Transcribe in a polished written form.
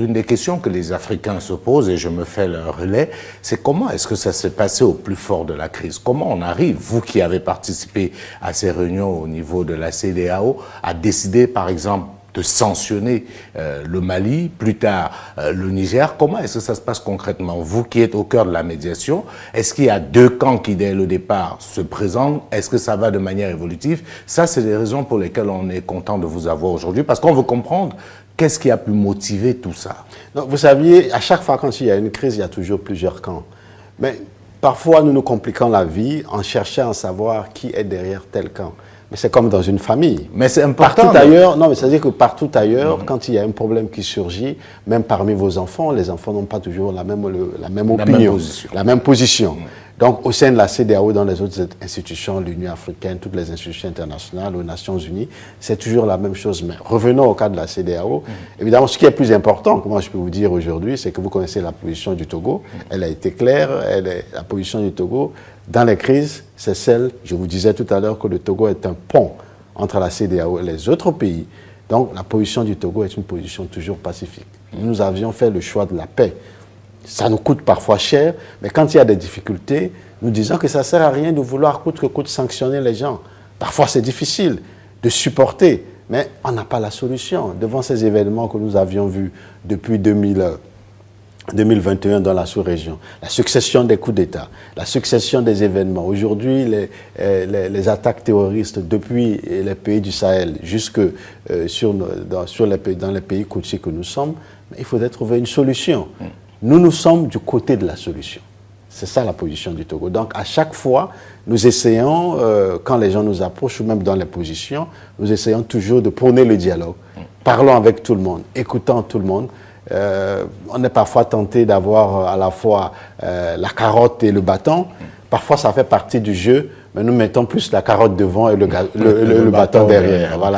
Une des questions que les Africains se posent, et je me fais le relais, c'est comment est-ce que ça s'est passé au plus fort de la crise? Comment on arrive, vous qui avez participé à ces réunions au niveau de la CEDEAO, à décider par exemple de sanctionner le Mali, plus tard le Niger? Comment est-ce que ça se passe concrètement? Vous qui êtes au cœur de la médiation, est-ce qu'il y a deux camps qui dès le départ se présentent? Est-ce que ça va de manière évolutive? Ça, c'est les raisons pour lesquelles on est content de vous avoir aujourd'hui, parce qu'on veut comprendre qu'est-ce qui a pu motiver tout ça. Donc, vous saviez, à chaque fois quand il y a une crise, il y a toujours plusieurs camps. Mais parfois, nous nous compliquons la vie en cherchant à savoir qui est derrière tel camp. Mais c'est comme dans une famille. Mais c'est important. Partout ailleurs, non, mais c'est-à-dire que partout ailleurs, quand il y a un problème qui surgit, même parmi vos enfants, les enfants n'ont pas toujours la même opinion, la même position. Donc, au sein de la CEDEAO, dans les autres institutions, l'Union africaine, toutes les institutions internationales, aux Nations Unies, c'est toujours la même chose. Mais revenons au cas de la CEDEAO. Évidemment, ce qui est plus important, comment je peux vous dire aujourd'hui, c'est que vous connaissez la position du Togo. Elle a été claire. La position du Togo, dans les crises, c'est celle, je vous disais tout à l'heure, que le Togo est un pont entre la CEDEAO et les autres pays. Donc, la position du Togo est une position toujours pacifique. Nous avions fait le choix de la paix. Ça nous coûte parfois cher, mais quand il y a des difficultés, nous disons que ça ne sert à rien de vouloir coûte que coûte sanctionner les gens. Parfois, c'est difficile de supporter, mais on n'a pas la solution. Devant ces événements que nous avions vus depuis 2021 dans la sous-région, la succession des coups d'État, la succession des événements. Aujourd'hui, les attaques terroristes depuis les pays du Sahel jusque dans les pays côtiers que nous sommes, il faudrait trouver une solution. Nous sommes du côté de la solution. C'est ça la position du Togo. Donc, à chaque fois, nous essayons, quand les gens nous approchent, ou même dans les positions, nous essayons toujours de prôner le dialogue. Parlons avec tout le monde, écoutons tout le monde. On est parfois tenté d'avoir à la fois la carotte et le bâton. Parfois, ça fait partie du jeu, mais nous mettons plus la carotte devant et le bâton derrière. Voilà.